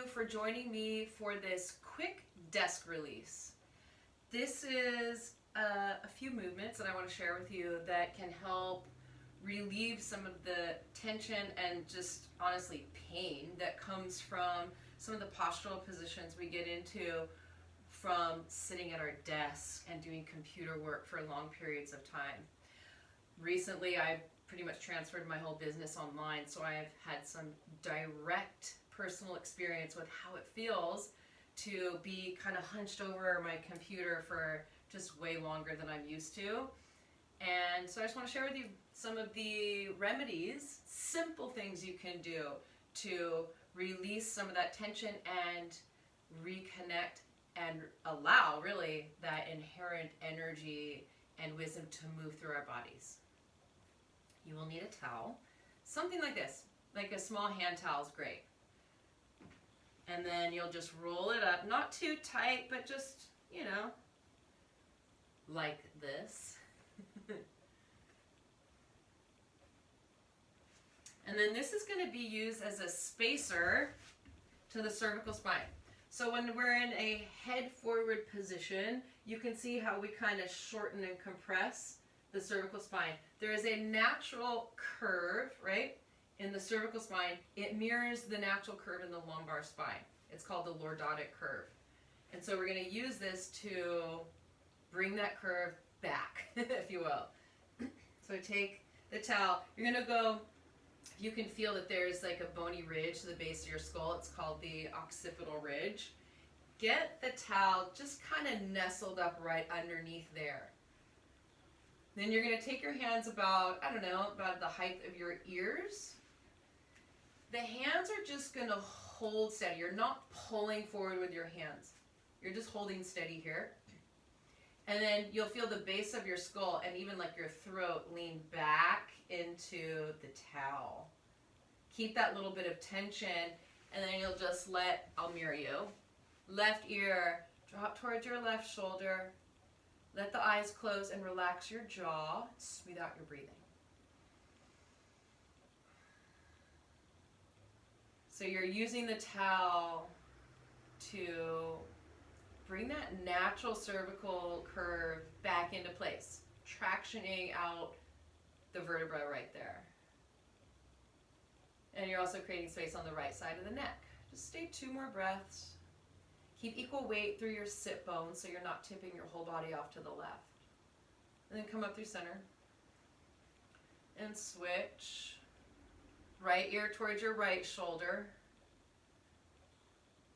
for joining me for this quick desk release. This is a few movements that I want to share with you that can help relieve some of the tension and just honestly pain that comes from some of the postural positions we get into from sitting at our desk and doing computer work for long periods of time. Recently, I've pretty much transferred my whole business online, so I've had some direct personal experience with how it feels to be kind of hunched over my computer for just way longer than I'm used to. And so I just want to share with you some of the remedies, simple things you can do to release some of that tension and reconnect and allow really that inherent energy and wisdom to move through our bodies. You will need a towel, something like this, like a small hand towel is great. And then you'll just roll it up, not too tight, but just, like this. And then this is going to be used as a spacer to the cervical spine. So when we're in a head forward position, you can see how we kind of shorten and compress the cervical spine. There is a natural curve, right, in the cervical spine. It mirrors the natural curve in the lumbar spine. It's called the lordotic curve. And so we're going to use this to bring that curve back, if you will. So take the towel. You're going to go, you can feel that there's like a bony ridge to the base of your skull. It's called the occipital ridge. Get the towel just kind of nestled up right underneath there. Then you're going to take your hands about the height of your ears. The hands are just going to hold steady. You're not pulling forward with your hands. You're just holding steady here. And then you'll feel the base of your skull and even like your throat lean back into the towel. Keep that little bit of tension, and then you'll just I'll mirror you. Left ear, drop towards your left shoulder. Let the eyes close and relax your jaw. Smooth out your breathing. So you're using the towel to bring that natural cervical curve back into place, tractioning out the vertebra right there. And you're also creating space on the right side of the neck. Just stay 2 more breaths. Keep equal weight through your sit bones so you're not tipping your whole body off to the left. And then come up through center. And switch. Right ear towards your right shoulder.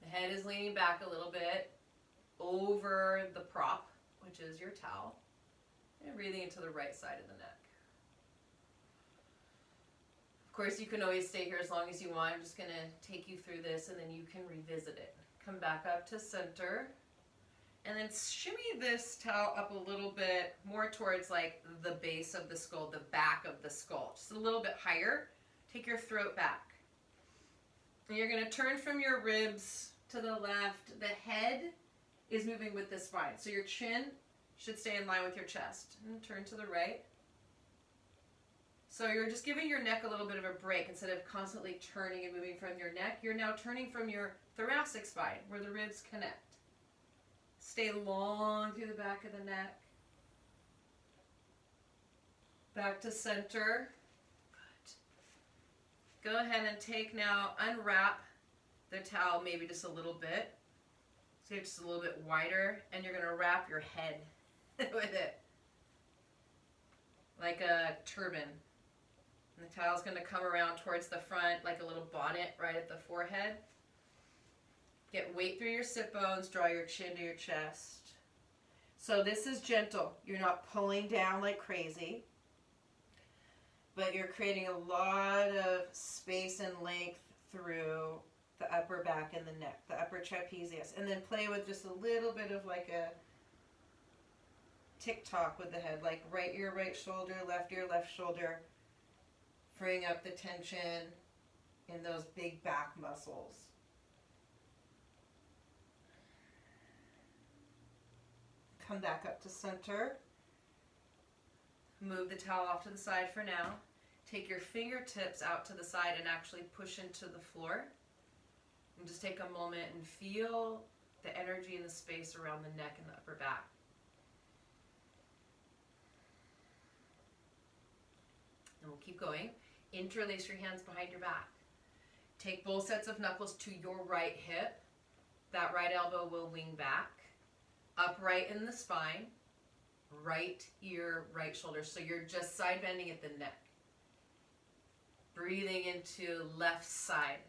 The head is leaning back a little bit over the prop, which is your towel. And breathing into the right side of the neck. Of course, you can always stay here as long as you want. I'm just going to take you through this and then you can revisit it. Come back up to center. And then shimmy this towel up a little bit more towards like the base of the skull, the back of the skull. Just a little bit higher. Take your throat back. And you're going to turn from your ribs to the left. The head is moving with the spine. So your chin should stay in line with your chest. And turn to the right. So you're just giving your neck a little bit of a break. Instead of constantly turning and moving from your neck, you're now turning from your thoracic spine where the ribs connect. Stay long through the back of the neck. Back to center. Good. Go ahead and unwrap the towel maybe just a little bit. So it's just a little bit wider, and you're going to wrap your head with it. Like a turban. And the towel's going to come around towards the front like a little bonnet right at the forehead. Get weight through your sit bones, draw your chin to your chest. So this is gentle. You're not pulling down like crazy, but you're creating a lot of space and length through the upper back and the neck, the upper trapezius. And then play with just a little bit of like a tick-tock with the head, like right ear, right shoulder, left ear, left shoulder. Freeing up the tension in those big back muscles. Come back up to center. Move the towel off to the side for now. Take your fingertips out to the side and actually push into the floor. And just take a moment and feel the energy and the space around the neck and the upper back. And we'll keep going. Interlace your hands behind your back. Take both sets of knuckles to your right hip. That right elbow will wing back. Upright in the spine. Right ear, right shoulder. So you're just side bending at the neck. Breathing into left side.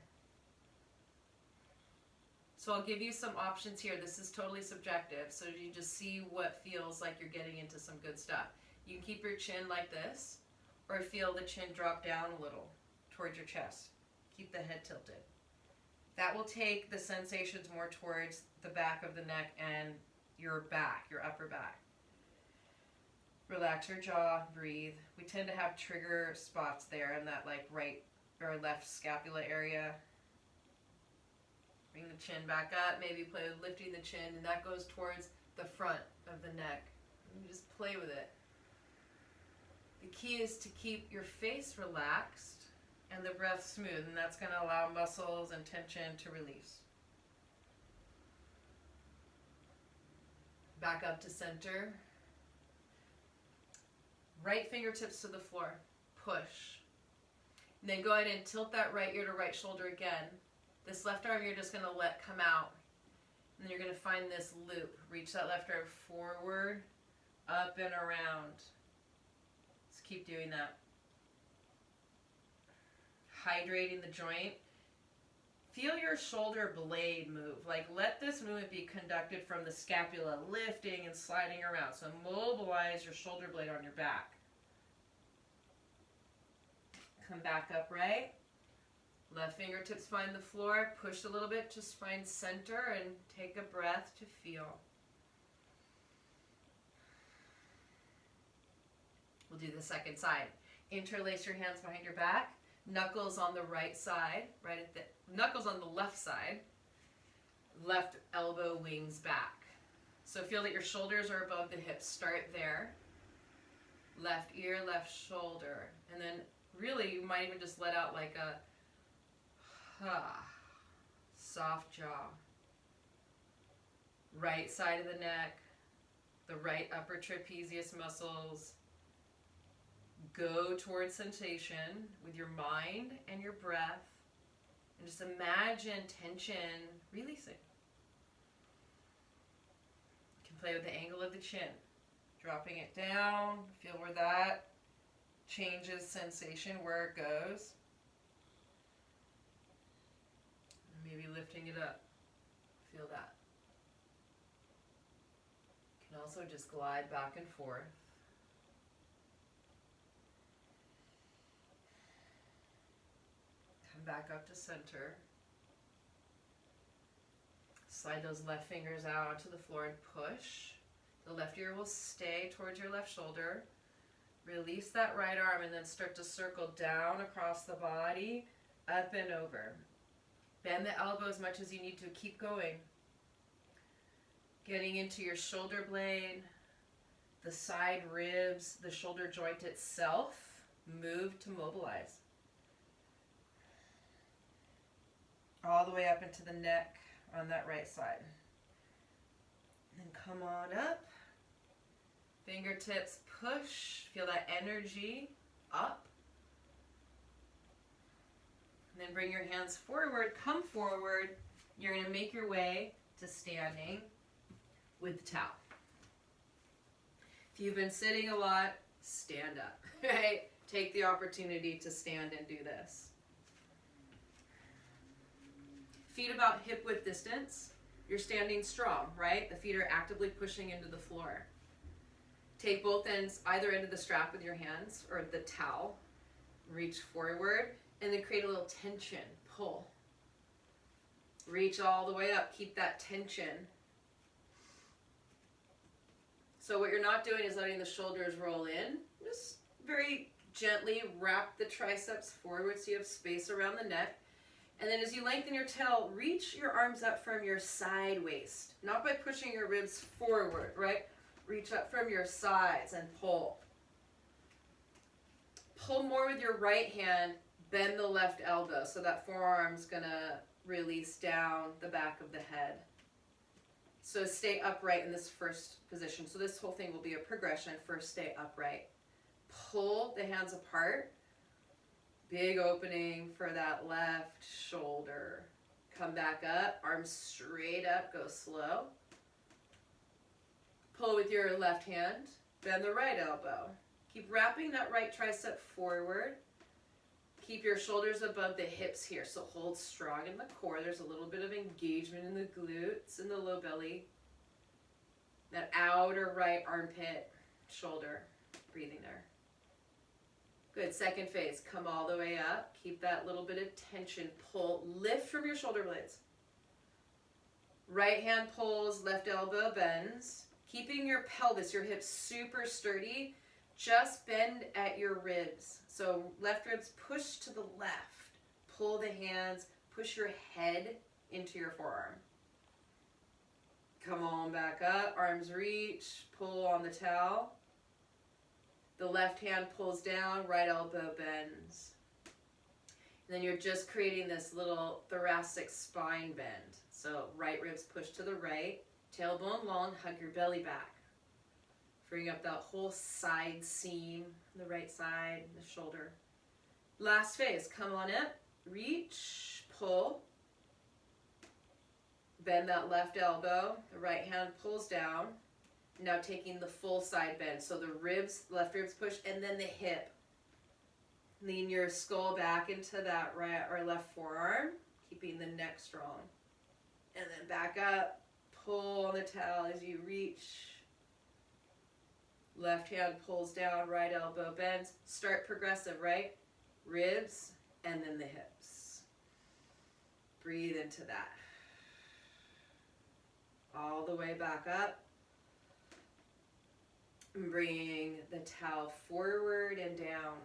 So I'll give you some options here. This is totally subjective. So you just see what feels like you're getting into some good stuff. You can keep your chin like this, or feel the chin drop down a little towards your chest. Keep the head tilted. That will take the sensations more towards the back of the neck and your back, your upper back. Relax your jaw, breathe. We tend to have trigger spots there in that like right or left scapula area. Bring the chin back up, maybe play with lifting the chin, and that goes towards the front of the neck. You just play with it. The key is to keep your face relaxed and the breath smooth, and that's going to allow muscles and tension to release. Back up to center. Right fingertips to the floor. Push. And then go ahead and tilt that right ear to right shoulder again. This left arm you're just going to let come out. And then you're going to find this loop. Reach that left arm forward, up and around. Just keep doing that. Hydrating the joint. Feel your shoulder blade move. Like let this movement be conducted from the scapula, lifting and sliding around. So mobilize your shoulder blade on your back. Come back upright. Left fingertips find the floor. Push a little bit. Just find center and take a breath to feel. We'll do the second side. Interlace your hands behind your back. Knuckles on the right side. Knuckles on the left side. Left elbow wings back. So feel that your shoulders are above the hips. Start there. Left ear, left shoulder. And then really you might even just let out like a soft jaw. Right side of the neck, the right upper trapezius muscles. Go towards sensation with your mind and your breath. And just imagine tension releasing. You can play with the angle of the chin. Dropping it down. Feel where that changes sensation, where it goes. Maybe lifting it up. Feel that. You can also just glide back and forth. Come back up to center. Slide those left fingers out onto the floor and push. The left ear will stay towards your left shoulder. Release that right arm and then start to circle down across the body, up and over. Bend the elbow as much as you need to. Keep going. Getting into your shoulder blade, the side ribs, the shoulder joint itself. Move to mobilize. All the way up into the neck on that right side. And then come on up. Fingertips push. Feel that energy up. And then bring your hands forward. Come forward. You're going to make your way to standing with the towel. If you've been sitting a lot, stand up. Right? Take the opportunity to stand and do this. Feet about hip width distance. You're standing strong, right? The feet are actively pushing into the floor. Take both ends, either end of the strap with your hands or the towel. Reach forward and then create a little tension, pull. Reach all the way up, keep that tension. So what you're not doing is letting the shoulders roll in. Just very gently wrap the triceps forward so you have space around the neck. And then as you lengthen your tail, reach your arms up from your side waist. Not by pushing your ribs forward, right? Reach up from your sides and pull. Pull more with your right hand, bend the left elbow. So that forearm's gonna release down the back of the head. So stay upright in this first position. So this whole thing will be a progression. First, stay upright. Pull the hands apart. Big opening for that left shoulder. Come back up, arms straight up, go slow. Pull with your left hand, bend the right elbow. Keep wrapping that right tricep forward. Keep your shoulders above the hips here, so hold strong in the core. There's a little bit of engagement in the glutes and the low belly. That outer right armpit, shoulder, breathing there. Good, second phase, come all the way up. Keep that little bit of tension, pull, lift from your shoulder blades. Right hand pulls, left elbow bends. Keeping your pelvis, your hips super sturdy, just bend at your ribs. So left ribs push to the left. Pull the hands, push your head into your forearm. Come on back up, arms reach, pull on the towel. The left hand pulls down, right elbow bends. And then you're just creating this little thoracic spine bend. So right ribs push to the right, tailbone long, hug your belly back. Freeing up that whole side seam, the right side, the shoulder. Last phase, come on up, reach, pull. Bend that left elbow, the right hand pulls down. Now taking the full side bend. So the ribs, left ribs push, and then the hip. Lean your skull back into that right or left forearm, keeping the neck strong. And then back up, pull on the towel as you reach. Left hand pulls down, right elbow bends. Start progressive, right? Ribs, and then the hips. Breathe into that. All the way back up. Bring the towel forward and down.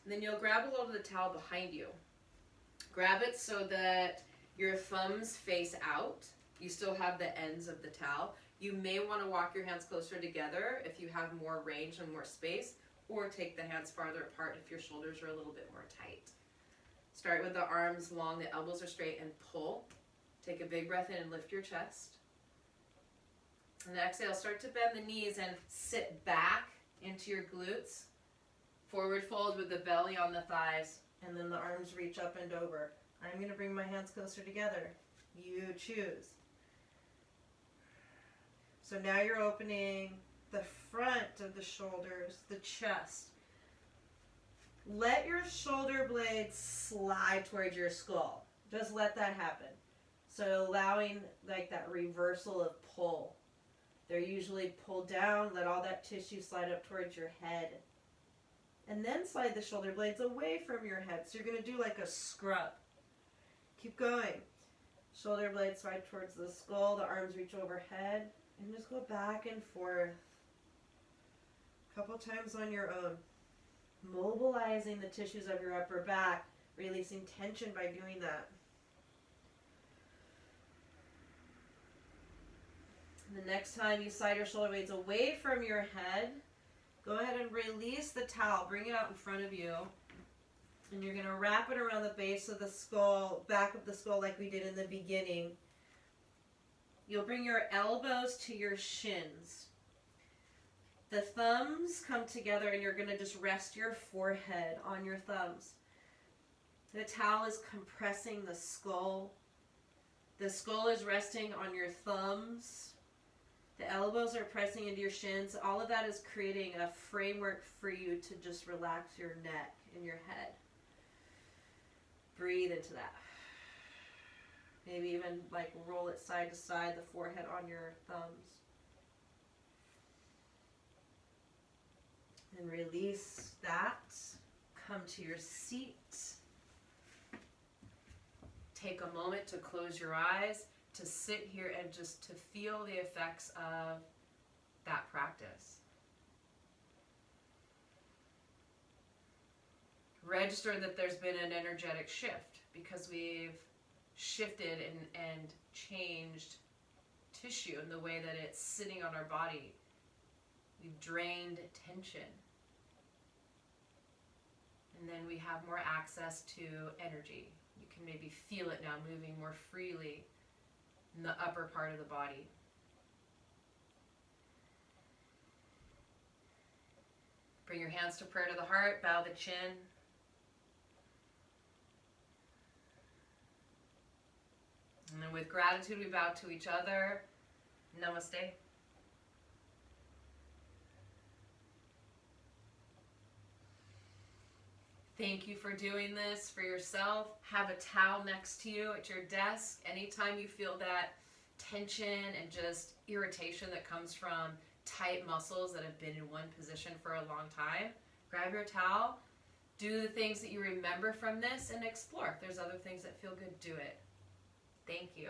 And then you'll grab a hold of the towel behind you. Grab it so that your thumbs face out. You still have the ends of the towel. You may want to walk your hands closer together if you have more range and more space, or take the hands farther apart if your shoulders are a little bit more tight. Start with the arms long, the elbows are straight, and pull. Take a big breath in and lift your chest. And exhale, start to bend the knees and sit back into your glutes. Forward fold with the belly on the thighs, and then the arms reach up and over. I'm going to bring my hands closer together. You choose. So now you're opening the front of the shoulders, the chest. Let your shoulder blades slide towards your skull. Just let that happen. So allowing like that reversal of pull. They're usually pulled down, let all that tissue slide up towards your head. And then slide the shoulder blades away from your head. So you're going to do like a scrub. Keep going. Shoulder blades slide towards the skull, the arms reach overhead, and just go back and forth. A couple times on your own. Mobilizing the tissues of your upper back, releasing tension by doing that. The next time you slide your shoulder blades away from your head, go ahead and release the towel. Bring it out in front of you. And you're going to wrap it around the base of the skull, back of the skull like we did in the beginning. You'll bring your elbows to your shins. The thumbs come together and you're going to just rest your forehead on your thumbs. The towel is compressing the skull. The skull is resting on your thumbs. The elbows are pressing into your shins. All of that is creating a framework for you to just relax your neck and your head. Breathe into that. Maybe even like roll it side to side, the forehead on your thumbs. And release that. Come to your seat. Take a moment to close your eyes, to sit here and just to feel the effects of that practice. Register that there's been an energetic shift because we've shifted and changed tissue in the way that it's sitting on our body. We've drained tension. And then we have more access to energy. You can maybe feel it now moving more freely in the upper part of the body. Bring your hands to prayer to the heart, bow the chin. And then with gratitude, we bow to each other. Namaste. Thank you for doing this for yourself. Have a towel next to you at your desk. Anytime you feel that tension and just irritation that comes from tight muscles that have been in one position for a long time, grab your towel, do the things that you remember from this, and explore. If there's other things that feel good, do it. Thank you.